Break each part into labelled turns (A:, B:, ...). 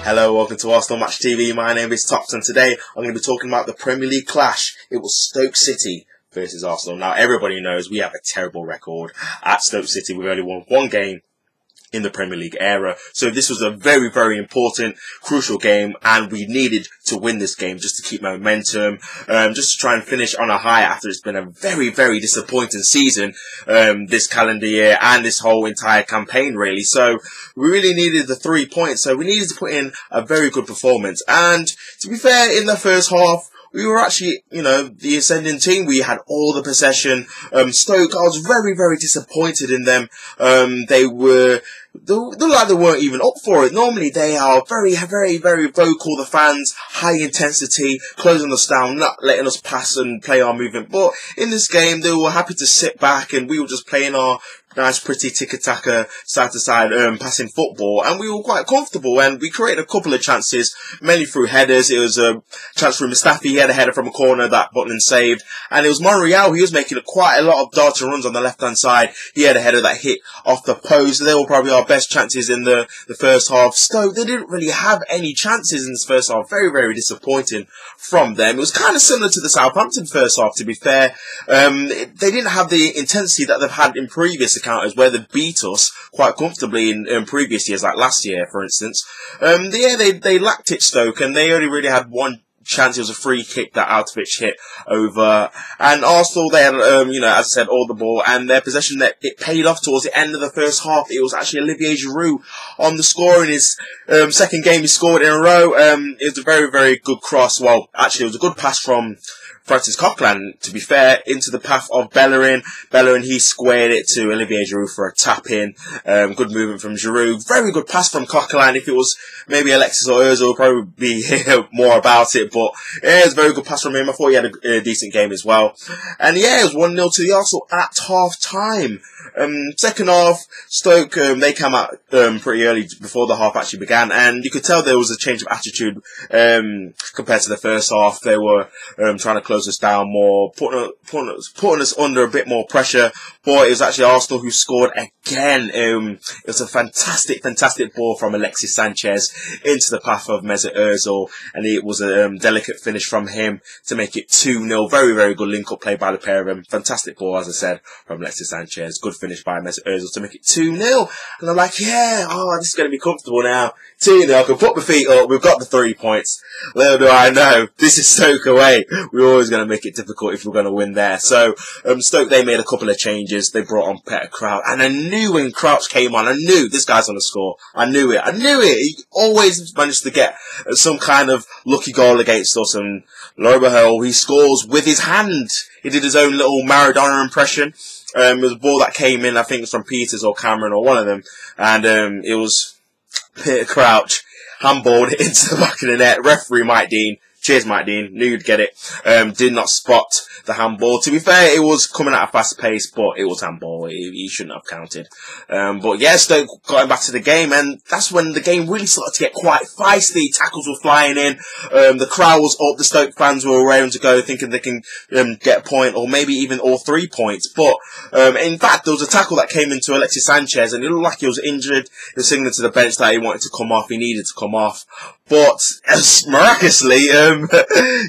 A: Hello, welcome to Arsenal Match TV. My name is Tops, and today I'm going to be talking about the Premier League clash. It was Stoke City versus Arsenal. Now, everybody knows we have a terrible record at Stoke City. We've only won one game in the Premier League era. So this was a very, very important, crucial game, and we needed to win this game just to keep momentum, just to try and finish on a high after it's been a very, very disappointing season, this calendar year and this whole entire campaign, really. So we really needed the 3 points. So we needed to put in a very good performance. And to be fair, in the first half, we were actually, the ascending team. We had all the possession. Stoke, I was very, very disappointed in them. They looked like they weren't even up for it. Normally they are very, very, very vocal, the fans, high intensity, closing us down, not letting us pass and play our movement. But in this game, they were happy to sit back and we were just playing our nice, pretty tiki-taka, side-to-side, passing football, and we were quite comfortable, and we created a couple of chances, mainly through headers. It was a chance from Mustafi. He had a header from a corner that Butland saved, and it was Monreal. He was making quite a lot of darts and runs on the left-hand side. He had a header that hit off the post. They were probably our best chances in the first half. Stoke, they didn't really have any chances in this first half. Very, very disappointing from them. It was kind of similar to the Southampton first half, to be fair. They didn't have the intensity that they've had in previous encounters where they beat us quite comfortably in previous years, like last year, for instance. They lacked it, Stoke, and they only really had one chance. It was a free kick that Artovich hit over. And Arsenal, they had, as I said, all the ball, and their possession, that it paid off towards the end of the first half. It was actually Olivier Giroud on the score in his second game he scored in a row. It was a very, very good cross. Well, actually, it was a good pass from Francis Coquelin, to be fair, into the path of Bellerin. Bellerin, he squared it to Olivier Giroud for a tap-in. Good movement from Giroud. Very good pass from Coquelin. If it was maybe Alexis or Ozil, would probably be hear more about it. But yeah, it was a very good pass from him. I thought he had a decent game as well. And yeah, it was 1-0 to the Arsenal at half-time. Second half, Stoke, they came out pretty early before the half actually began, and you could tell there was a change of attitude compared to the first half. They were trying to close us down more, putting us under a bit more pressure. But it was actually Arsenal who scored again. It was a fantastic, fantastic ball from Alexis Sanchez into the path of Mesut Ozil, and it was a delicate finish from him to make it 2-0. Very, very good link-up play by the pair of them. Fantastic ball, as I said, from Alexis Sanchez. Good finish by Mesut Ozil to make it 2-0. And I'm like, yeah, this is going to be comfortable now. 2-0, I can put my feet up. We've got the 3 points. Little do I know, this is Stoke away. We're always going to make it difficult if we're going to win there. So, Stoke, they made a couple of changes. They brought on Peter Crouch. And I knew when Crouch came on, I knew this guy's going to score. I knew it. He always managed to get some kind of lucky goal against us. And lo and behold, he scores with his hand. He did his own little Maradona impression. It was a ball that came in, I think it was from Peters or Cameron or one of them. And it was Peter Crouch handballed into the back of the net. Referee Mike Dean, cheers Mike Dean, knew you'd get it, did not spot the handball. To be fair, it was coming at a fast pace, but it was handball. He shouldn't have counted. But yeah, Stoke got him back to the game, and that's when the game really started to get quite feisty. Tackles were flying in, the crowd was up, the Stoke fans were around to go, thinking they can get a point, or maybe even all 3 points. But in fact, there was a tackle that came into Alexis Sanchez, and it looked like he was injured. He was signaling to the bench that he wanted to come off, he needed to come off. But miraculously,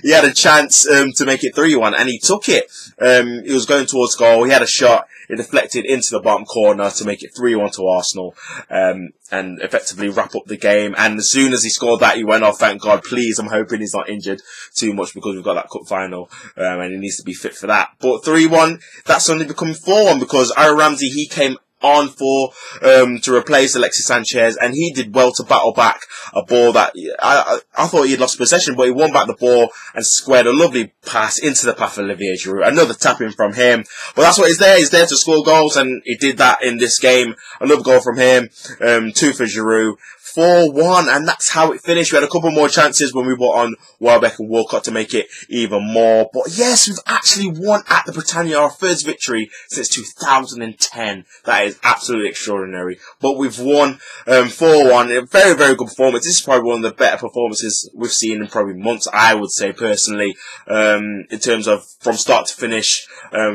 A: he had a chance to make it 3-1, and he took it. He was going towards goal. He had a shot. It deflected into the bottom corner to make it 3-1 to Arsenal, and effectively wrap up the game. And as soon as he scored that, he went off. Thank God. Please, I'm hoping he's not injured too much because we've got that cup final, and he needs to be fit for that. But 3-1, that's only become 4-1 because Aaron Ramsey, he came on for to replace Alexis Sanchez, and he did well to battle back a ball that I thought he'd lost possession, but he won back the ball and squared a lovely pass into the path of Olivier Giroud. Another tapping from him, but that's what he's there. He's there to score goals, and he did that in this game. Another goal from him, 2 for Giroud. 4-1, and that's how it finished. We had a couple more chances when we brought on Welbeck and Walcott to make it even more. But yes, we've actually won at the Britannia, our first victory since 2010. That is absolutely extraordinary. But we've won 4-1. A very, very good performance. This is probably one of the better performances we've seen in probably months, I would say personally, in terms of from start to finish,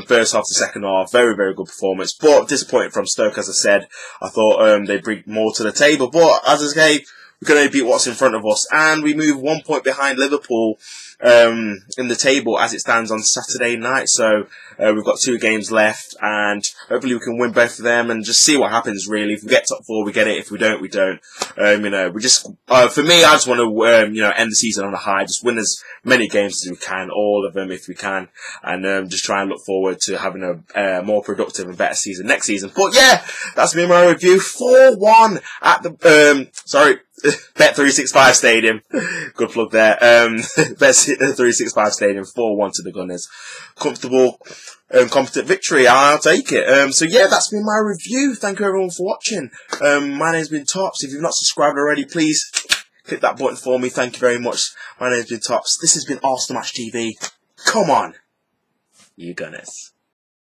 A: first half to second half. Very, very good performance. But disappointed from Stoke, as I said. I thought they bring more to the table. But as I say, we're going to beat what's in front of us, and we move 1 point behind Liverpool in the table as it stands on Saturday night. So we've got 2 games left, and hopefully we can win both of them and just see what happens. Really, if we get top 4, we get it. If we don't, we don't. We just for me, I just want to end the season on a high. Just win as many games as we can, all of them if we can, and just try and look forward to having a more productive and better season next season. But yeah, that's been my review. 4-1 at the Bet365 Stadium. Good plug there. Bet365 Stadium, 4-1 to the Gunners. Comfortable, competent victory. I'll take it. So yeah, that's been my review. Thank you everyone for watching. My name's been Tops. If you've not subscribed already, please click that button for me. Thank you very much. My name's been Tops. This has been Arsenal Match TV. Come on, you Gunners.